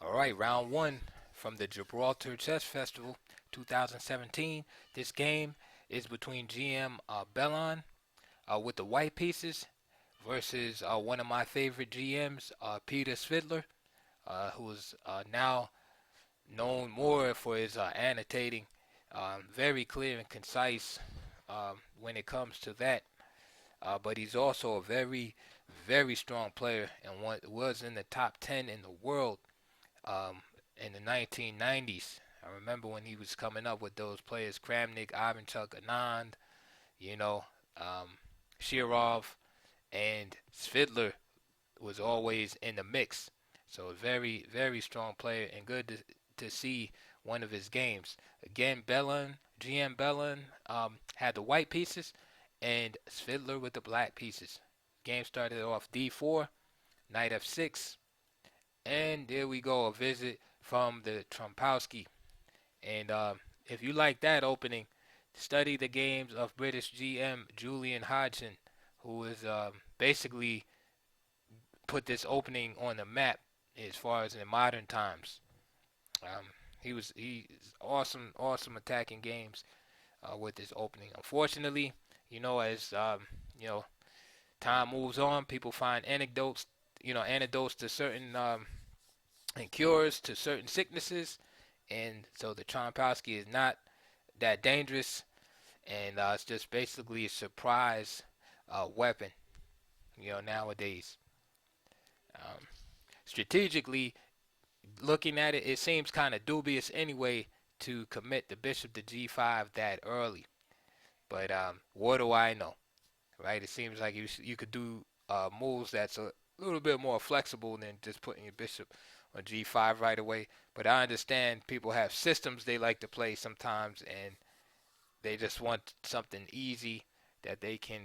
All right, round one from the Gibraltar Chess Festival 2017. This game is between GM Bellon with the white pieces versus one of my favorite GMs, Peter Svidler, who is now known more for his annotating, very clear and concise when it comes to that. But he's also a very, very strong player and was in the top 10 in the world um, in the 1990s. I remember when he was coming up with those players, Kramnik, Ivanchuk, Anand, you know, um, Shirov, and Svidler was always in the mix. So a very, very strong player and good to see one of his games. Again, GM Bellon had the white pieces and Svidler with the black pieces. Game started off D4, knight F6, and there we go, a visit from the Trompowsky. And if you like that opening, study the games of British GM Julian Hodgson, who is basically put this opening on the map as far as in modern times. Um, he's awesome attacking games with this opening. Unfortunately, as you know, time moves on, people find antidotes to certain and cures to certain sicknesses, and so the Trompowsky is not that dangerous, and it's just basically a surprise weapon, nowadays. Um, Strategically, looking at it, it seems kind of dubious anyway to commit the bishop to g5 that early. But what do I know, right? It seems like you could do moves that's a little bit more flexible than just putting your bishop on g5 right away. But I understand people have systems they like to play sometimes, and they just want something easy that they can,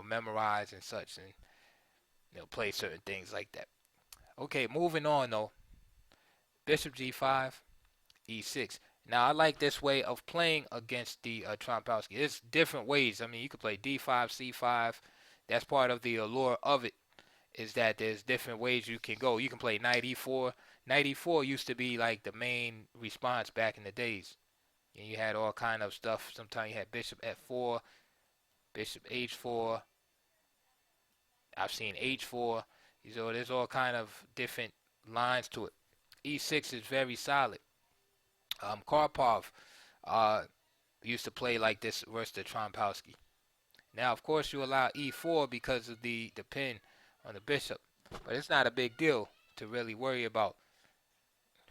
memorize and such, and play certain things like that. Okay, moving on though. Bishop g5, e6. Now I like this way of playing against the Trompowsky. There's different ways. I mean, you could play d5, c5. That's part of the allure of it, is that there's different ways you can go. You can play knight e4. Knight e4 used to be like the main response back in the days. And you had all kind of stuff. Sometimes you had bishop f4, bishop h4. I've seen h4. So there's all kind of different lines to it. e6 is very solid. Karpov uh, used to play like this versus the Trompowsky. Now, of course, you allow e4 because of the pin on the bishop, but it's not a big deal to really worry about.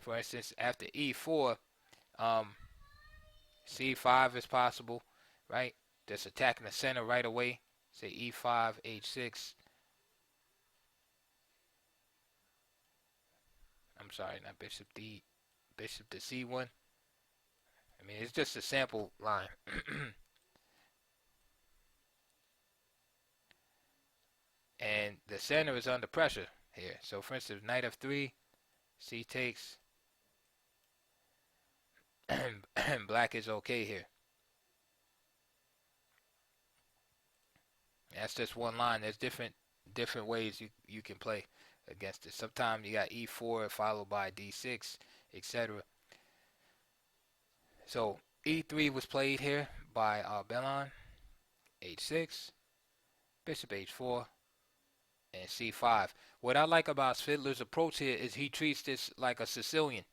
For instance, after e4, um, c5 is possible, right? Just attacking the center right away. Say e5, h6. I'm sorry, not bishop to c1. I mean, it's just a sample line. And the center is under pressure here. So, for instance, knight f3, c takes, and black is okay here. That's just one line. There's different ways you can play against it. Sometimes you got e4 followed by d6, etc. So e3 was played here by Bellon, h6, bishop h4, and c5. What I like about Svidler's approach here is he treats this like a Sicilian,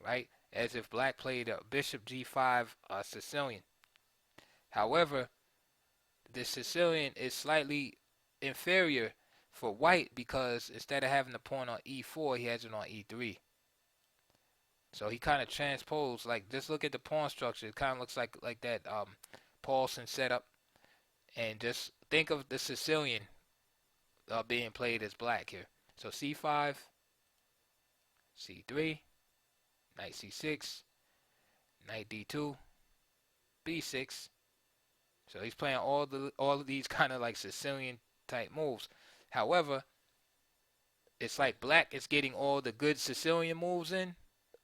right? As if black played a bishop g5 Sicilian. However, the Sicilian is slightly inferior for white because instead of having the pawn on e4, he has it on e3. So he kind of transposed, like, just look at the pawn structure. It kind of looks like that Paulson setup. And just think of the Sicilian being played as black here. So c5, c3, knight c6, knight d2, b6. So he's playing all of these kind of like Sicilian type moves. However, it's like black is getting all the good Sicilian moves in,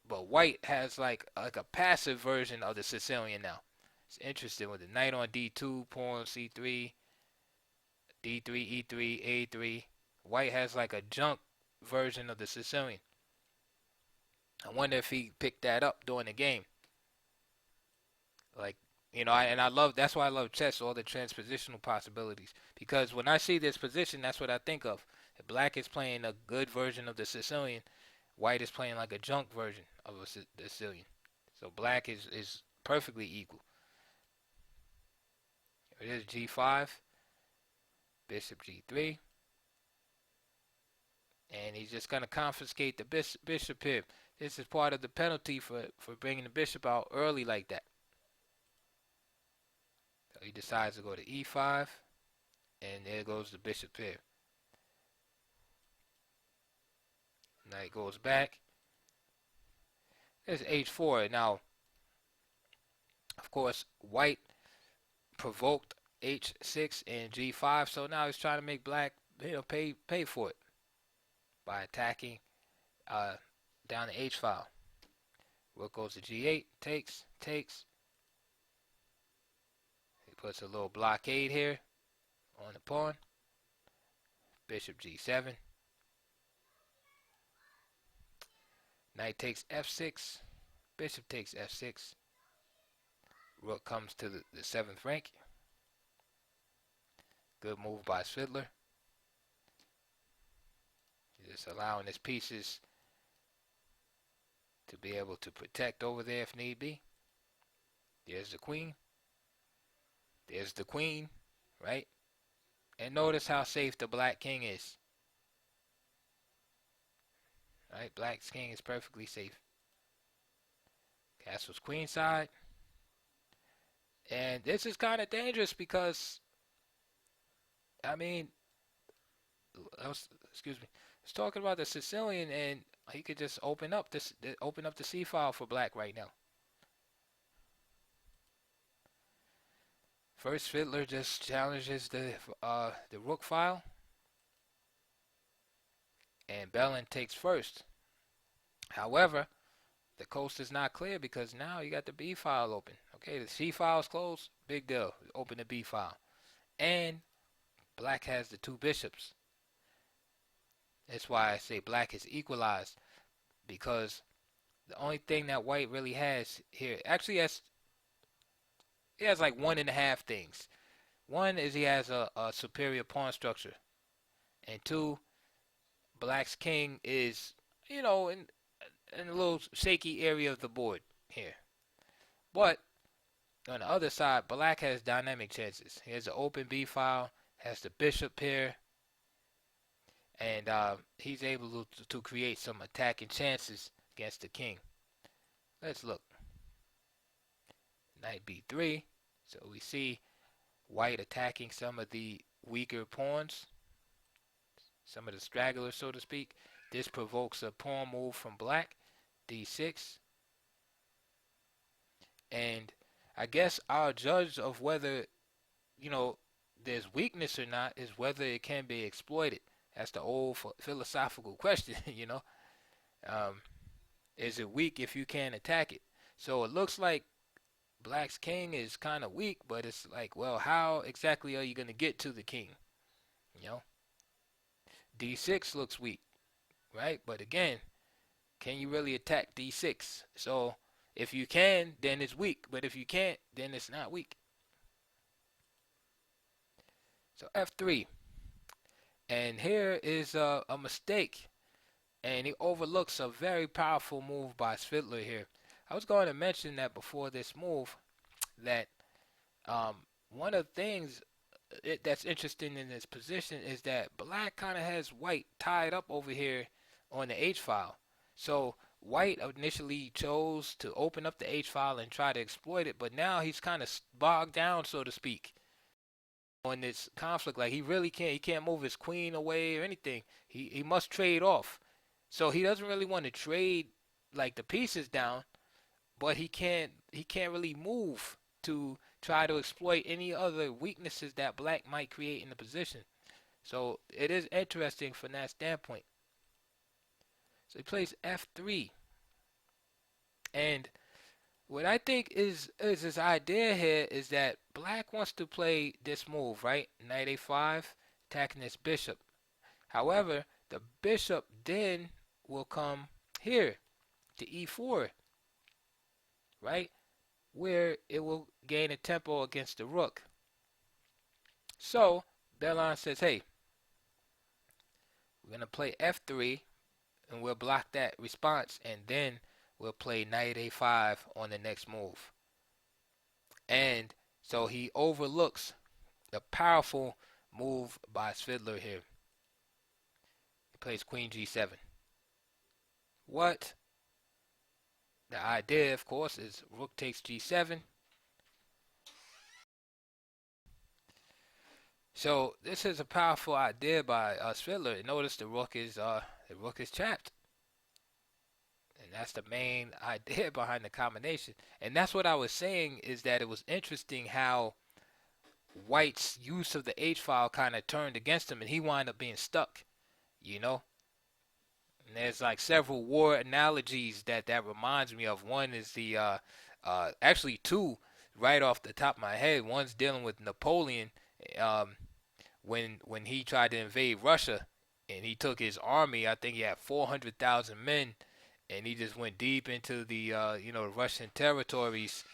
but white has like a passive version of the Sicilian now. It's interesting with the knight on d2, pawn c3, d3, e3, a3. White has like a junk version of the Sicilian. I wonder if he picked that up during the game. Like, and I love, that's why I love chess, all the transpositional possibilities. Because when I see this position, that's what I think of. If black is playing a good version of the Sicilian, white is playing like a junk version of a Sicilian. So black is perfectly equal. It is g5, bishop g3, and he's just going to confiscate the bishop here. This is part of the penalty for bringing the bishop out early like that. So he decides to go to e5, and there goes the bishop here. Now he goes back. There's h4. Now, of course, white provoked h6 and g5, so now he's trying to make black, pay for it by attacking down the h file. Rook goes to g8, takes. He puts a little blockade here on the pawn. Bishop g7. Knight takes f6. Bishop takes f6. Rook comes to the 7th rank. Good move by Svidler. Just allowing his pieces to be able to protect over there if need be. There's the queen. There's the queen, right? And notice how safe the black king is. Right? Black's king is perfectly safe. Castle's queenside. And this is kind of dangerous because, I mean, I was talking about the Sicilian, and he could just open up the C file for black right now. First, Svidler just challenges the rook file, and Bellon takes first. However, the coast is not clear because now you got the B file open. Okay, the C file is closed, big deal. Open the B file, and black has the two bishops. That's why I say black is equalized, because the only thing that white really has here, actually he has like 1.5 things. One is he has a superior pawn structure, and two, black's king is, in a little shaky area of the board here. But on the other side, black has dynamic chances. He has an open B file, has the bishop here, and he's able to create some attacking chances against the king. Let's look. Knight b3. So we see white attacking some of the weaker pawns, some of the stragglers, so to speak. This provokes a pawn move from black, d6. And I guess our judge of whether, there's weakness or not is whether it can be exploited. That's the old philosophical question, Is it weak if you can't attack it? So it looks like black's king is kind of weak, but it's like, well, how exactly are you going to get to the king? D6 looks weak, right? But again, can you really attack D6? So if you can, then it's weak. But if you can't, then it's not weak. So F3. And here is a mistake. And he overlooks a very powerful move by Svidler here. I was going to mention that before this move, that one of the things that's interesting in this position is that black kind of has white tied up over here on the H file. So white initially chose to open up the H file and try to exploit it, but now he's kind of bogged down, so to speak, on this conflict. Like he can't move his queen away or anything. He must trade off. So he doesn't really want to trade like the pieces down, but he can't really move to try to exploit any other weaknesses that black might create in the position. So it is interesting from that standpoint. So he plays F3. And what I think is his idea here is that black wants to play this move, right? Knight A5, attacking this bishop. However, the bishop then will come here to e4, right? Where it will gain a tempo against the rook. So Bellon says, hey, we're going to play f3, and we'll block that response, and then we'll play knight a5 on the next move. And so he overlooks the powerful move by Svidler here. He plays queen g7. What? The idea, of course, is rook takes g7. So this is a powerful idea by Svidler. Notice the rook is trapped, and that's the main idea behind the combination. And that's what I was saying, is that it was interesting how White's use of the h-file kind of turned against him, and he wound up being stuck. You know, and there's like several war analogies that reminds me of. One is the actually two right off the top of my head. One's dealing with Napoleon. When he tried to invade Russia, and he took his army, I think he had 400,000 men, and he just went deep into the the Russian territories.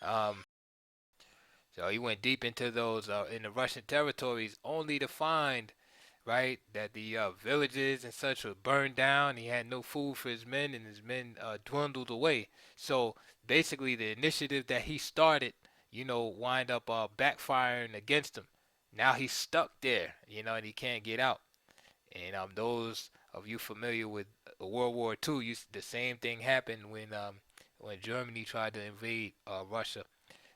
So he went deep into those in the Russian territories, only to find, right, that the villages and such were burned down. He had no food for his men, and his men dwindled away. So basically, the initiative that he started, wind up backfiring against him. Now he's stuck there, and he can't get out. And those of you familiar with World War II, the same thing happened when Germany tried to invade Russia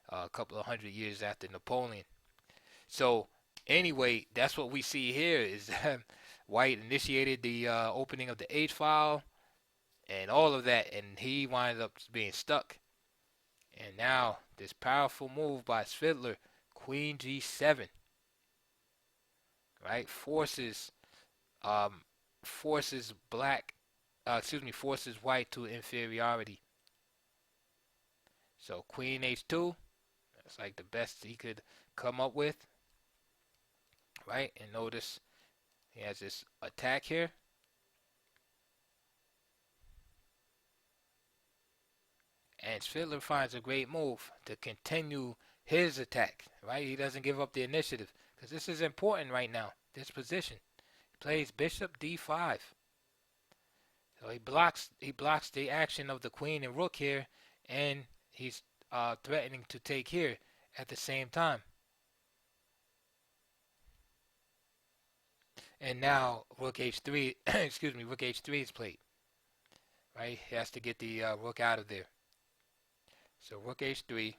a couple of hundred years after Napoleon. So anyway, that's what we see here, is that White initiated the opening of the h-file and all of that, and he winds up being stuck. And now this powerful move by Svidler, queen g7. Right, forces White to inferiority. So queen h2, that's like the best he could come up with, right? And notice he has this attack here, and Svidler finds a great move to continue his attack, right? He doesn't give up the initiative, because this is important right now, this position. He plays bishop d5. So he blocks the action of the queen and rook here, and he's threatening to take here at the same time. And now rook h3, excuse me, rook h3 is played. Right? He has to get the rook out of there. So rook h3,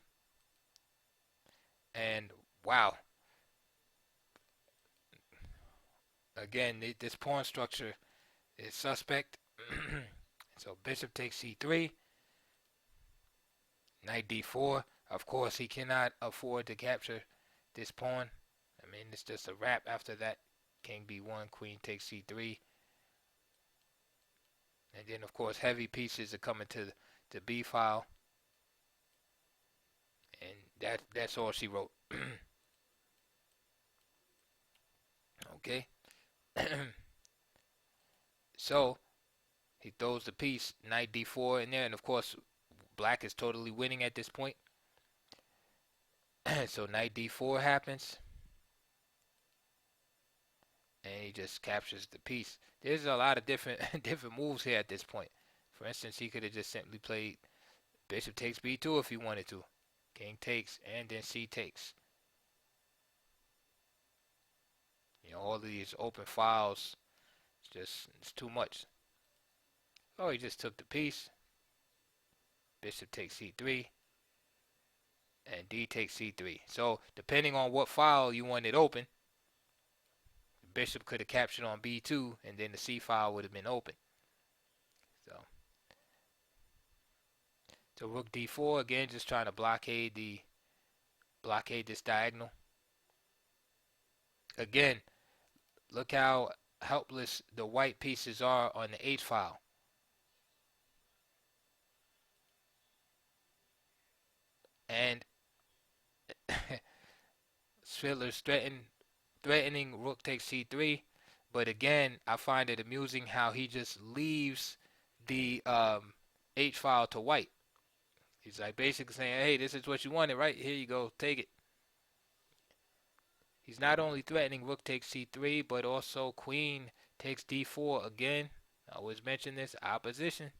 and wow. Again, this pawn structure is suspect. So bishop takes c3, knight d4. Of course, he cannot afford to capture this pawn. I mean, it's just a wrap after that. King b1, queen takes c3. And then, of course, heavy pieces are coming to the b file. And that's all she wrote. Okay. So he throws the piece knight d4 in there, and of course black is totally winning at this point. So knight d4 happens, and he just captures the piece. There's a lot of different moves here at this point. For instance, he could have just simply played bishop takes b2 if he wanted to. King takes, and then c takes. All of these open files, it's too much. Oh, he just took the piece. Bishop takes c3, and d takes c3. So depending on what file you wanted open, the bishop could have captured on b2, and then the c file would have been open. So rook d4, again, just trying to blockade this diagonal. Again, look how helpless the white pieces are on the h file. And Svidler's threatening rook takes c3, but again, I find it amusing how he just leaves the H file to white. He's like basically saying, hey, this is what you wanted, right? Here you go, take it. He's not only threatening rook takes c3, but also queen takes d4 again. I always mention this, opposition,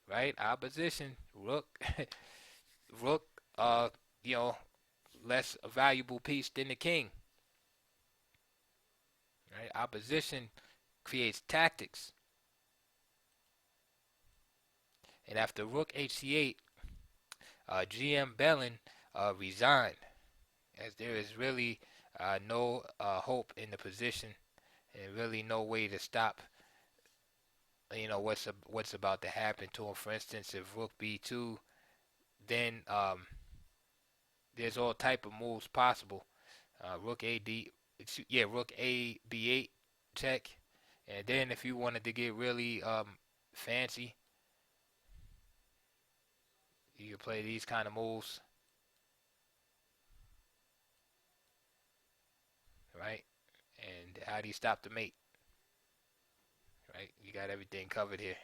right? Opposition, rook, rook, you know, less valuable piece than the king, right? Opposition creates tactics. And after rook hc8, GM Bellon resigned, as there is really no hope in the position, and really no way to stop, what's about to happen to him. For instance, if rook b2, then there's all type of moves possible. Rook rook a b8 check, and then if you wanted to get really fancy, you could play these kind of moves, right? And how do you stop the mate? Right? You got everything covered here.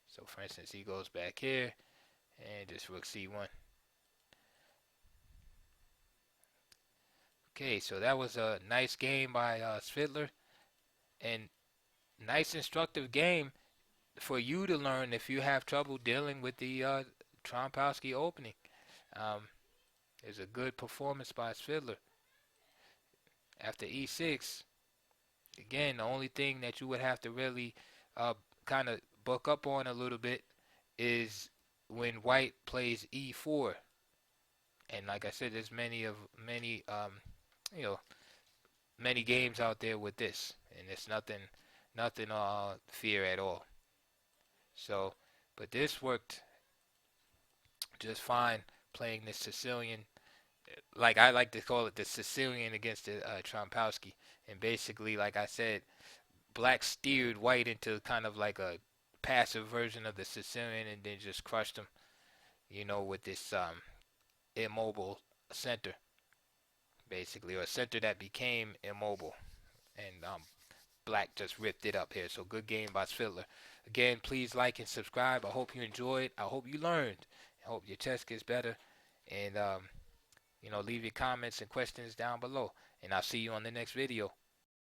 So for instance, he goes back here and just rook c1. Okay, so that was a nice game by Svidler, and nice instructive game for you to learn if you have trouble dealing with the Trompowsky opening. It's a good performance by Svidler. After e6, again, the only thing that you would have to really kind of buck up on a little bit is when white plays e4. And like I said, there's many games out there with this, and it's nothing fear at all. So, but this worked just fine, playing the Sicilian, like I like to call it, the Sicilian against the Trompowsky. And basically, like I said, black steered white into kind of like a passive version of the Sicilian, and then just crushed him, with this immobile center, basically, or a center that became immobile, and black just ripped it up here. So good game by Svidler. Again, please like and subscribe. I hope you enjoyed. I hope you learned. I hope your chess gets better. And leave your comments and questions down below. And I'll see you on the next video.